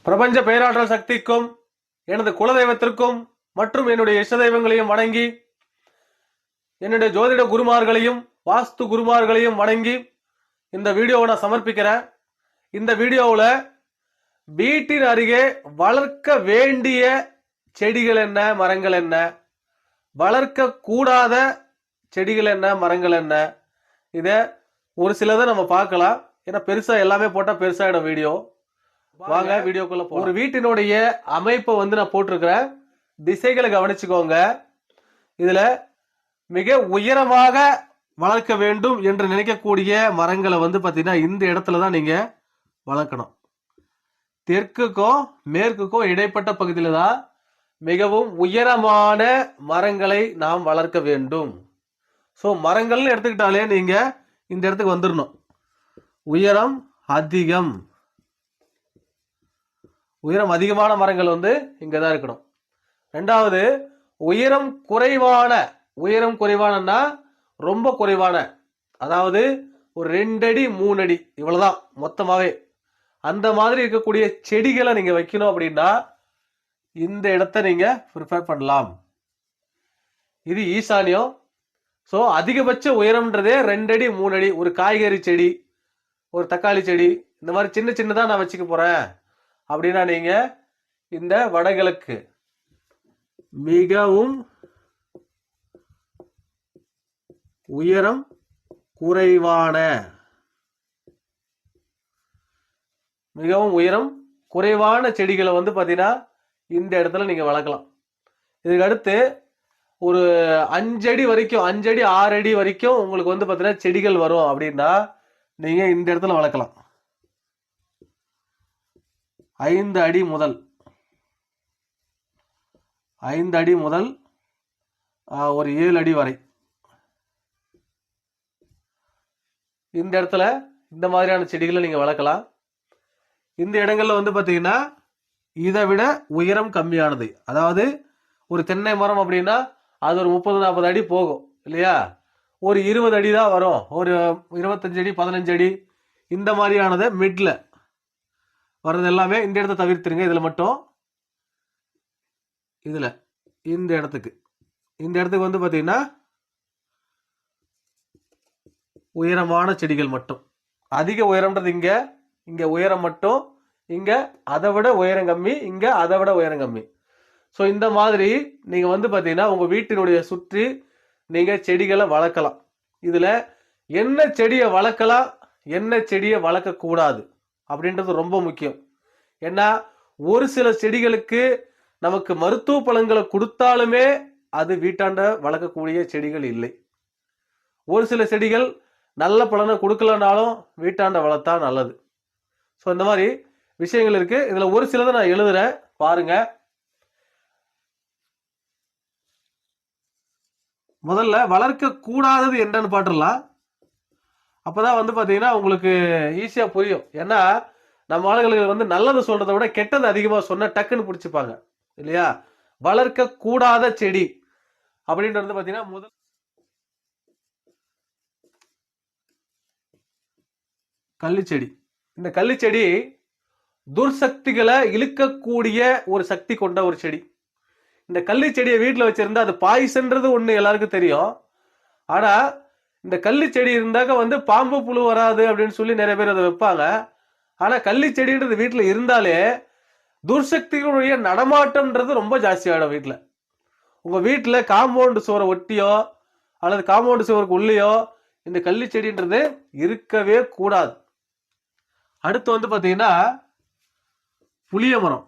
பிரபஞ்ச பேராற்றல் சக்திக்கும் எனது குலதெய்வத்திற்கும் மற்றும் என்னுடைய இஷ்ட தெய்வங்களையும் வணங்கி என்னுடைய ஜோதிட குருமார்களையும் வாஸ்து குருமார்களையும் வணங்கி இந்த வீடியோவை நான் சமர்ப்பிக்கிறேன். இந்த வீடியோவில் வீட்டின் அருகே வளர்க்க வேண்டிய செடிகள் என்ன, மரங்கள் என்ன, வளர்க்க கூடாத செடிகள் என்ன, மரங்கள் என்ன, இதை ஒரு சிலதை நம்ம பார்க்கலாம். ஏன்னா பெருசா எல்லாமே போட்டா பெருசாயிடும் வீடியோ. வாங்க வீடியோக்குள்ள போலாம். ஒரு வீட்டினுடைய அமைப்பை நான் போட்டிருக்கிறேன். திசைகளை கவனிச்சுக்கோங்க. இதுல மிக உயரமாக வளர்க்க வேண்டும் என்று நினைக்கக்கூடிய மரங்களை பாத்தீங்கன்னா இந்த இடத்துல தான் நீங்க வளர்க்கணும். தெற்குக்கும் மேற்குக்கும் இடைப்பட்ட பகுதியில தான் மிகவும் உயரமான மரங்களை நாம் வளர்க்க வேண்டும். ஸோ மரங்கள்னு எடுத்துக்கிட்டாலே நீங்க இந்த இடத்துக்கு வந்துடணும். உயரம் அதிகம், உயரம் அதிகமான மரங்கள் இங்கதான் இருக்கணும். ரெண்டாவது, உயரம் குறைவான, உயரம் குறைவானன்னா ரொம்ப குறைவான, அதாவது ஒரு 2 அடி 3 அடி இவ்வளவுதான் மொத்தமாவே, அந்த மாதிரி இருக்கக்கூடிய செடிகளை நீங்க வைக்கணும் அப்படின்னா இந்த இடத்த நீங்க ப்ரிஃபர் பண்ணலாம். இது ஈசானியம். ஸோ அதிகபட்ச உயரம்ன்றதே 2 அடி 3 அடி. ஒரு காய்கறி செடி, ஒரு தக்காளி செடி, இந்த மாதிரி சின்ன சின்னதா நான் வச்சுக்க போறேன் அப்படின்னா நீங்க இந்த வடகிழக்கு மிகவும் உயரம் குறைவான, மிகவும் உயரம் குறைவான செடிகளை பாத்தீங்கன்னா இந்த இடத்துல நீங்க வளர்க்கலாம். இதுக்கு அடுத்து ஒரு 5 அடி வரைக்கும், 5 அடி 6 அடி வரைக்கும் உங்களுக்கு பாத்தீங்கன்னா செடிகள் வரும் அப்படின்னா நீங்க இந்த இடத்துல வளர்க்கலாம். 5 அடி முதல் 5 அடி முதல் ஒரு 7 அடி வரை இந்த இடத்துல இந்த மாதிரியான செடிகளை நீங்க வளர்க்கலாம். இந்த இடங்கள்ல பாத்தீங்கன்னா இதை விட உயரம் கம்மியானது, அதாவது ஒரு தென்னை மரம் அப்படின்னா அது ஒரு 30-40 அடி போகும் இல்லையா, ஒரு 20 அடி தான் வரும், ஒரு 25 அடி 15 அடி இந்த மாதிரியானதை மிட்ல வர்றது எல்லாமே இந்த இடத்த தவிர்த்துருங்க. இதுல மட்டும் இதுல இந்த இடத்துக்கு பாத்தீங்கன்னா உயரமான செடிகள் மட்டும். அதிக உயரம்ன்றது இங்க உயரம் மட்டும், இங்க அதை விட உயரம் கம்மி, இங்க அதை விட உயரம் கம்மி. ஸோ இந்த மாதிரி நீங்க பாத்தீங்கன்னா உங்க வீட்டினுடைய சுற்றி நீங்க செடிகளை வளர்க்கலாம். இதுல என்ன செடியை வளர்க்கலாம், என்ன செடியை வளர்க்க கூடாது அப்படின்றது ரொம்ப முக்கியம். ஏன்னா ஒரு சில செடிகளுக்கு நமக்கு மருத்துவ பலன்களை கொடுத்தாலுமே அது வீட்டாண்ட வளர்க்கக்கூடிய செடிகள் இல்லை. ஒரு சில செடிகள் நல்ல பலனை கொடுக்கலனாலும் வீட்டாண்ட வளர்த்தா நல்லது. ஸோ இந்த மாதிரி விஷயங்கள் இருக்கு. இதுல ஒரு சிலதை நான் எழுதுறேன் பாருங்க. முதல்ல வளர்க்க கூடாதது என்னன்னு பாட்டுலாம். அப்பதான் பாத்தீங்கன்னா உங்களுக்கு ஈஸியா புரியும். ஏன்னா நம்ம ஆளுகளுக்கு நல்லது சொல்றதை விட கெட்டது அதிகமா சொன்னா டக்குன்னு பிடிச்சிப்பாங்க இல்லையா. வளர்க்க கூடாத செடி அப்படின்றது பாத்தீங்கன்னா முதல் கள்ளிச்செடி. இந்த கள்ளிச்செடி துர்சக்திகளை இழுக்கக்கூடிய ஒரு சக்தி கொண்ட ஒரு செடி. இந்த கள்ளிச்செடியை வீட்டில் வச்சிருந்தா அது பாய்சன்றது ஒண்ணு எல்லாருக்கும் தெரியும். ஆனா இந்த கள்ளிச்செடி இருந்தாக்க பாம்பு புழு வராது அப்படின்னு சொல்லி நிறைய பேர் அதை வைப்பாங்க. ஆனா கள்ளிச்செடின்றது வீட்டுல இருந்தாலே துர்சக்திகளுடைய நடமாட்டம்ன்றது ரொம்ப ஜாஸ்தியாயிடும் வீட்டுல. உங்க வீட்டுல காம்பவுண்டு சுவரை ஒட்டியோ அல்லது காம்பவுண்டு சுவருக்கு உள்ளேயோ இந்த கள்ளிச்செடின்றது இருக்கவே கூடாது. அடுத்து பாத்தீங்கன்னா புளிய மரம்.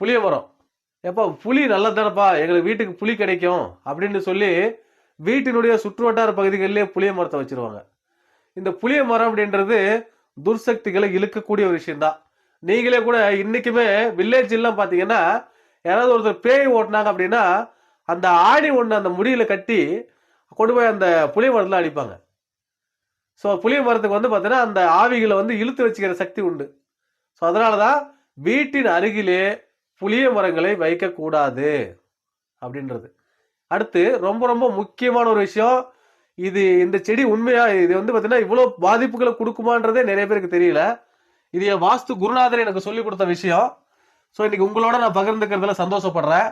புளிய மரம் எப்ப புளி நல்லதானப்பா, எங்களுக்கு வீட்டுக்கு புளி கிடைக்கும் அப்படின்னு சொல்லி வீட்டினுடைய சுற்று வட்டார பகுதிகளிலே புளிய மரத்தை வச்சிருவாங்க. இந்த புளிய மரம் அப்படின்றது துர்சக்திகளை இழுக்கக்கூடிய ஒரு விஷயம்தான். நீங்களே கூட இன்னைக்குமே வில்லேஜ் எல்லாம் பாத்தீங்கன்னா யாராவது ஒருத்தர் பேய் ஓட்டினாங்க அப்படின்னா அந்த ஆணி ஒண்ணு அந்த முடியில கட்டி கொண்டு போய் அந்த புளிய மரத்துல அடிப்பாங்க. ஸோ புளிய மரத்துக்கு பாத்தீங்கன்னா அந்த ஆவிகளை இழுத்து வச்சுக்கிற சக்தி உண்டு. ஸோ அதனாலதான் வீட்டின் அருகிலே புளிய மரங்களை வைக்க கூடாது அப்படின்றது. அடுத்து ரொம்ப ரொம்ப முக்கியமான ஒரு விஷயம், இந்த செடி உண்மையா இது வந்து பாத்தீங்கன்னா இவ்வளவு பாதிப்புகளை கொடுக்குமான்றதே நிறைய பேருக்கு தெரியல. இது என் வாஸ்து குருநாதர் எனக்கு சொல்லி கொடுத்த விஷயம். ஸோ இன்னைக்கு உங்களோட நான் பகிர்ந்துக்கிறதுல சந்தோஷப்படுறேன்.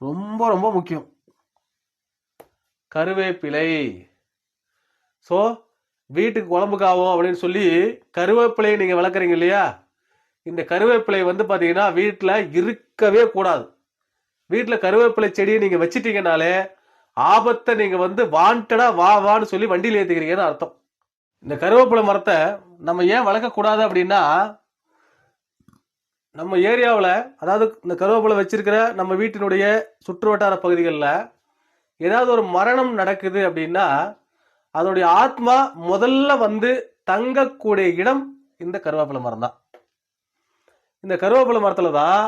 ரொம்ப ரொம்ப முக்கியம் கருவேப்பிலை. ஸோ வீட்டுக்கு குழம்புக்கு ஆகும் அப்படின்னு சொல்லி கருவேப்பிலையை நீங்க வளர்க்குறீங்க இல்லையா, இந்த கருவேப்பிலை வந்து பாத்தீங்கன்னா வீட்டில் இருக்கவே கூடாது. வீட்டில் கருவேப்பிலை செடியை நீங்க வச்சிட்டீங்கனாலே ஆபத்தை நீங்க வந்து வாண்டடா வான்னு சொல்லி வண்டியில் ஏற்றிக்கிறீங்கன்னு அர்த்தம். இந்த கருவேப்பிலை மரத்தை நம்ம ஏன் வளர்க்கக்கூடாது அப்படின்னா, நம்ம ஏரியாவில் அதாவது இந்த கருவேப்பிலை வச்சிருக்கிற நம்ம வீட்டினுடைய சுற்று வட்டார பகுதிகளில் ஏதாவது ஒரு மரணம் நடக்குது அப்படின்னா அதனுடைய ஆத்மா முதல்ல வந்து தங்கக்கூடிய இடம் இந்த கருவேப்பிலை மரம் தான். இந்த கருவேப்பிலை மரத்துல தான்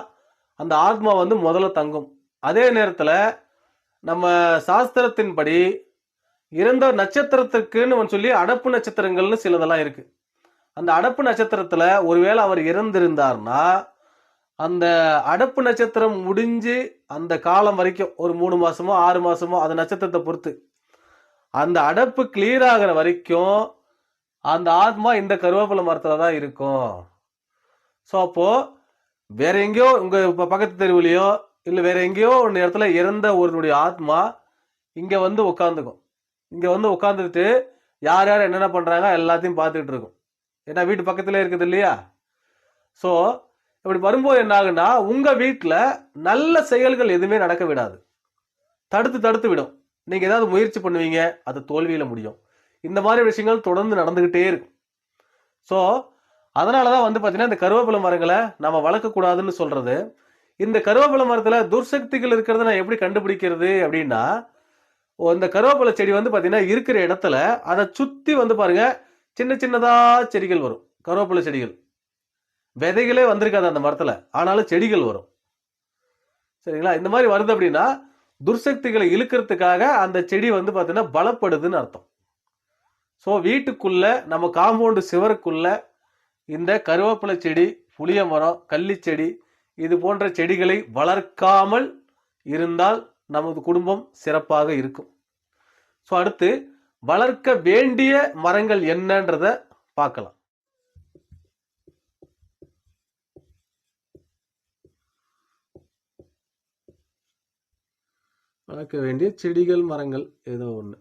அந்த ஆத்மா வந்து முதல்ல தங்கும். அதே நேரத்தில் நம்ம சாஸ்திரத்தின்படி இறந்த நட்சத்திரத்துக்குன்னு சொல்லி அடப்பு நட்சத்திரங்கள்னு சிலதெல்லாம் இருக்கு. அந்த அடப்பு நட்சத்திரத்துல ஒருவேளை அவர் இறந்திருந்தார்னா அந்த அடப்பு நட்சத்திரம் முடிஞ்சு அந்த காலம் வரைக்கும் ஒரு 3 மாசமோ 6 மாசமோ அந்த நட்சத்திரத்தை பொறுத்து அந்த அடப்பு கிளியர் ஆகிற வரைக்கும் அந்த ஆத்மா இந்த கருவேப்பிலை மரத்துல தான் இருக்கும். ஸோ அப்போ வேற எங்கேயோ உங்க பக்கத்து தெருவிலையோ இல்லை வேற எங்கேயோ ஒரு இடத்துல இறந்த ஒருவருடைய ஆத்மா இங்க வந்து உட்காந்துக்கும். இங்க வந்து உட்காந்துட்டு யார் யார் என்னென்ன பண்றாங்க எல்லாத்தையும் பார்த்துக்கிட்டு இருக்கும். ஏன்னா வீட்டு பக்கத்துல இருக்குது இல்லையா. ஸோ இப்படி வரும்போது என்ன ஆகுன்னா உங்க வீட்டில் நல்ல செயல்கள் எதுவுமே நடக்க விடாது, தடுத்து விடும். நீங்க ஏதாவது முயற்சி பண்ணுவீங்க, அது தோல்வியில முடியும். இந்த மாதிரி விஷயங்கள் தொடர்ந்து நடந்துகிட்டே இருக்கும். ஸோ அதனாலதான் வந்து பாத்தீங்கன்னா இந்த கருவேப்பிலை மரங்களை நம்ம வளர்க்கக்கூடாதுன்னு சொல்றது. இந்த கருவேப்பிலை மரத்துல துர்சக்திகள் இருக்கிறத நான் எப்படி கண்டுபிடிக்கிறது அப்படின்னா, இந்த கருவேப்பிலை செடி வந்து பாத்தீங்கன்னா இருக்கிற இடத்துல அதை சுத்தி வந்து பாருங்க சின்ன சின்னதா செடிகள் வரும். கருவேப்பிலை செடிகள் விதைகளே வந்திருக்காது அந்த மரத்துல, ஆனாலும் செடிகள் வரும். சரிங்களா. இந்த மாதிரி வருது அப்படின்னா துர்சக்திகளை இழுக்கிறதுக்காக அந்த செடி வந்து பாத்தீங்கன்னா பலப்படுதுன்னு அர்த்தம். ஸோ வீட்டுக்குள்ள நம்ம காம்பவுண்டு சிவருக்குள்ள இந்த கருவேப்பிலை செடி, புளிய மரம், கள்ளி செடி இது போன்ற செடிகளை வளர்க்காமல் இருந்தால் நமது குடும்பம் சிறப்பாக இருக்கும். ஸோ அடுத்து வளர்க்க வேண்டிய மரங்கள் என்னன்றத பார்க்கலாம். வளர்க்க வேண்டிய செடிகள் மரங்கள் ஏதோ ஒன்று.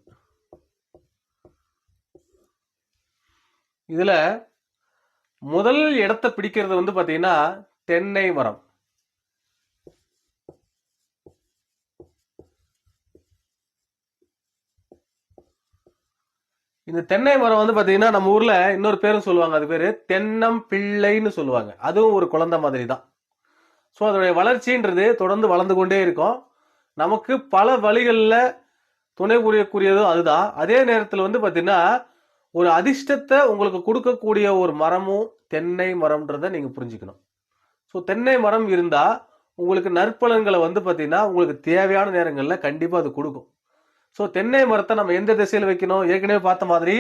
இதுல முதல் இடத்தை பிடிக்கிறது வந்து பாத்தீங்கன்னா தென்னை மரம். இந்த தென்னை மரம் வந்து பாத்தீங்கன்னா நம்ம ஊர்ல இன்னொரு பேரும் சொல்லுவாங்க, அது பேரு தென்னம் பிள்ளைன்னு சொல்லுவாங்க. அதுவும் ஒரு குழந்தை மாதிரி தான். ஸோ அதோடைய வளர்ச்சின்றது தொடர்ந்து வளர்ந்து கொண்டே இருக்கும். நமக்கு பல வழிகளில் துணை புரியக்கூடியதும் அதுதான். அதே நேரத்தில் வந்து பாத்தீங்கன்னா ஒரு அதிர்ஷ்டத்தை உங்களுக்கு கொடுக்கக்கூடிய ஒரு மரமும் தென்னை மரம்ன்றதை நீங்க புரிஞ்சுக்கணும். ஸோ தென்னை மரம் இருந்தா உங்களுக்கு நற்பலன்களை வந்து பாத்தீங்கன்னா உங்களுக்கு தேவையான நேரங்களில் கண்டிப்பா அது கொடுக்கும். ஸோ தென்னை மரத்தை நம்ம எந்த திசையில் வைக்கணும், ஏற்கனவே பார்த்த மாதிரி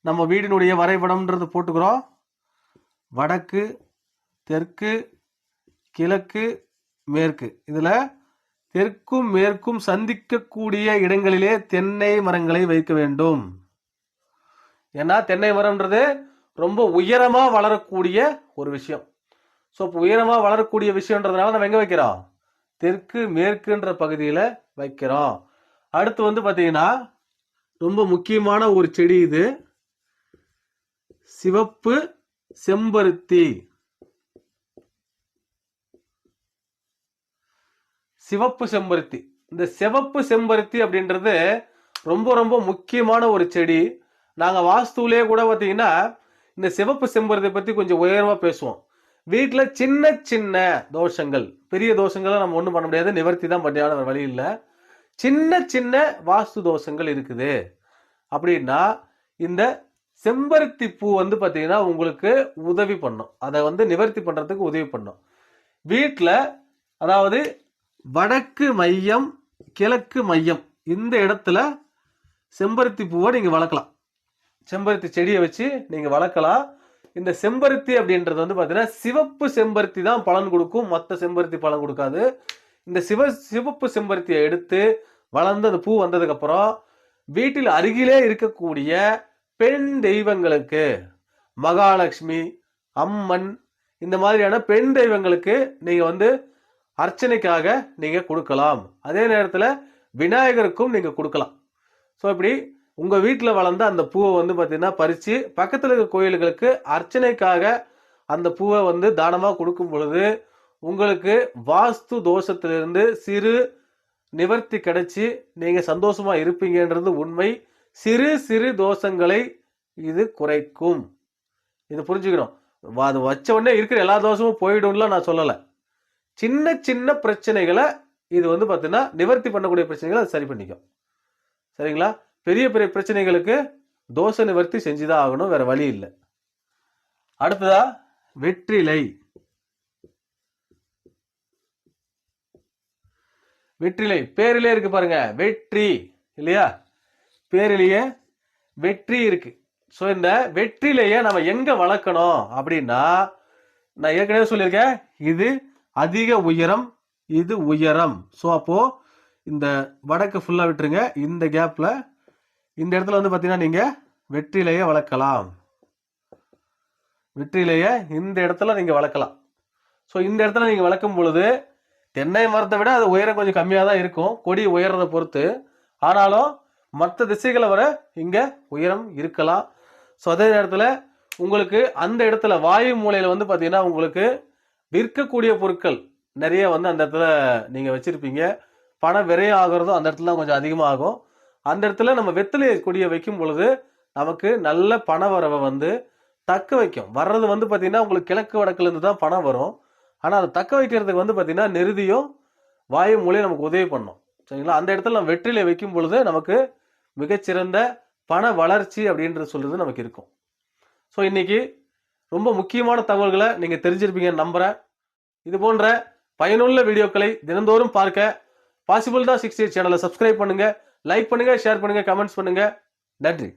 நம்ம வீடினுடைய வரைபடம்ன்றது போட்டுக்கிறோம். வடக்கு, தெற்கு, கிழக்கு, மேற்கு. இதுல தெற்கும் மேற்கும் சந்திக்கக்கூடிய இடங்களிலே தென்னை மரங்களை வைக்க வேண்டும். ஏன்னா தென்னை மரம்ன்றது ரொம்ப உயரமா வளரக்கூடிய ஒரு விஷயம். ஸோ இப்போ உயரமா வளரக்கூடிய விஷயம்ன்றதுனால நம்ம எங்க வைக்கிறோம், தெற்கு மேற்குன்ற பகுதியில வைக்கிறோம். அடுத்து வந்து பாத்தீங்கன்னா ரொம்ப முக்கியமான ஒரு செடி இது, சிவப்பு செம்பருத்தி. சிவப்பு செம்பருத்தி, இந்த சிவப்பு செம்பருத்தி அப்படின்றது ரொம்ப ரொம்ப முக்கியமான ஒரு செடி. நாங்க வாஸ்துவிலே கூட பாத்தீங்கன்னா இந்த சிவப்பு செம்பருத்தி பத்தி கொஞ்சம் உயர்வா பேசுவோம். வீட்டுல சின்ன சின்ன தோஷங்கள், பெரிய தோஷங்களை நம்ம ஒண்ணும் பண்ண முடியாது, நிவர்த்தி தான் பண்ணியான வழி இல்லை. சின்ன சின்ன வாஸ்து தோஷங்கள் இருக்குது அப்படின்னா இந்த செம்பருத்தி பூ வந்து பாத்தீங்கன்னா உங்களுக்கு உதவி பண்ணும், அதை வந்து நிவர்த்தி பண்றதுக்கு உதவி பண்ணும். வீட்டுல அதாவது வடக்கு மையம், கிழக்கு மையம் இந்த இடத்துல செம்பருத்தி பூவை நீங்க வளர்க்கலாம். செம்பருத்தி செடியை வச்சு நீங்க வளர்க்கலாம். இந்த செம்பருத்தி அப்படின்றது வந்து பார்த்தீங்கன்னா சிவப்பு செம்பருத்தி தான் பலன் கொடுக்கும், மற்ற செம்பருத்தி பலன் கொடுக்காது. இந்த சிவப்பு செம்பருத்தியை எடுத்து வளர்ந்து அந்த பூ வந்ததுக்கு அப்புறம் வீட்டில் அருகிலே இருக்கக்கூடிய பெண் தெய்வங்களுக்கு, மகாலட்சுமி, அம்மன், இந்த மாதிரியான பெண் தெய்வங்களுக்கு நீங்க வந்து அர்ச்சனைக்காக நீங்க கொடுக்கலாம். அதே நேரத்தில் விநாயகருக்கும் நீங்க கொடுக்கலாம். ஸோ இப்படி உங்க வீட்டில் வளர்ந்த அந்த பூவை வந்து பார்த்தீங்கன்னா பறித்து பக்கத்தில் இருக்க கோயில்களுக்கு அர்ச்சனைக்காக அந்த பூவை வந்து தானமாக கொடுக்கும் பொழுது உங்களுக்கு வாஸ்து தோஷத்திலிருந்து சிறு நிவர்த்தி கிடைச்சி நீங்க சந்தோஷமா இருப்பீங்கன்றது உண்மை. சிறு சிறு தோஷங்களை இது குறைக்கும். இது புரிஞ்சுக்கணும். அது வச்ச உடனே இருக்கிற எல்லா தோஷமும் போயிடும்லாம் நான் சொல்லலை. சின்ன சின்ன பிரச்சனைகளை இது வந்து பார்த்தீங்கன்னா நிவர்த்தி பண்ணக்கூடிய பிரச்சனைகளை அது சரி பண்ணிக்கும். சரிங்களா? பெரிய பெரிய பிரச்சனைகளுக்கு தோஷ நிவர்த்தி செஞ்சுதான் ஆகணும், வேற வழி இல்லை. அடுத்ததா வெற்றிலை. வெற்றிலை பேரிலே இருக்கு பாருங்க, வெற்றி இல்லையா? பேரிலேயே வெற்றி இருக்கு. ஸோ இந்த வெற்றிலையை நம்ம எங்க வளர்க்கணும் அப்படின்னா, நான் ஏற்கனவே சொல்லியிருக்கேன், இது அதிக உயரம், இது உயரம். ஸோ அப்போ இந்த வடக்கு ஃபுல்லா விட்டுருங்க. இந்த கேப்ல இந்த இடத்துல வந்து பார்த்தீங்கன்னா நீங்க வெற்றிலையை வளர்க்கலாம். வெற்றிலையை இந்த இடத்துல நீங்க வளர்க்கலாம். ஸோ இந்த இடத்துல நீங்க வளர்க்கும் பொழுது தென்னை மரத்தை விட அது உயரம் கொஞ்சம் கம்மியாக தான் இருக்கும், கொடி உயரத்தை பொறுத்து. ஆனாலும் மற்ற திசைகளை வர இங்க உயரம் இருக்கலாம். ஸோ அதே நேரத்தில் உங்களுக்கு அந்த இடத்துல வாயு மூலையில வந்து பார்த்தீங்கன்னா உங்களுக்கு விற்கக்கூடிய பொருட்கள் நிறைய வந்து அந்த இடத்துல நீங்க வச்சிருப்பீங்க. பண விரயம் ஆகிறதும் அந்த இடத்துல கொஞ்சம் அதிகமாகும். அந்த இடத்துல நம்ம வெற்றிலை கொடியை வைக்கும் பொழுது நமக்கு நல்ல பண வரவை வந்து தக்க வைக்கும். வர்றது வந்து பார்த்தீங்கன்னா உங்களுக்கு கிழக்கு வடக்குல இருந்து தான் பணம் வரும். ஆனால் அதை தக்க வைக்கிறதுக்கு வந்து பார்த்தீங்கன்னா நெருதியும் வாயு மூலையும் நமக்கு உதவி பண்ணும். சரிங்களா? அந்த இடத்துல நம்ம வெற்றிலை வைக்கும் பொழுது நமக்கு மிகச்சிறந்த பண வளர்ச்சி அப்படின்றது சொல்றது நமக்கு இருக்கும். ஸோ இன்னைக்கு ரொம்ப முக்கியமான தகவல்களை நீங்க தெரிஞ்சிருப்பீங்கன்னு நம்புறேன். இது போன்ற பயனுள்ள வீடியோக்களை தினந்தோறும் பார்க்க பாசிபிள் தான் 68 சேனலை சப்ஸ்கிரைப் பண்ணுங்க, லைக் பண்ணுங்க, ஷேர் பண்ணுங்க, கமெண்ட்ஸ் பண்ணுங்க. நன்றி.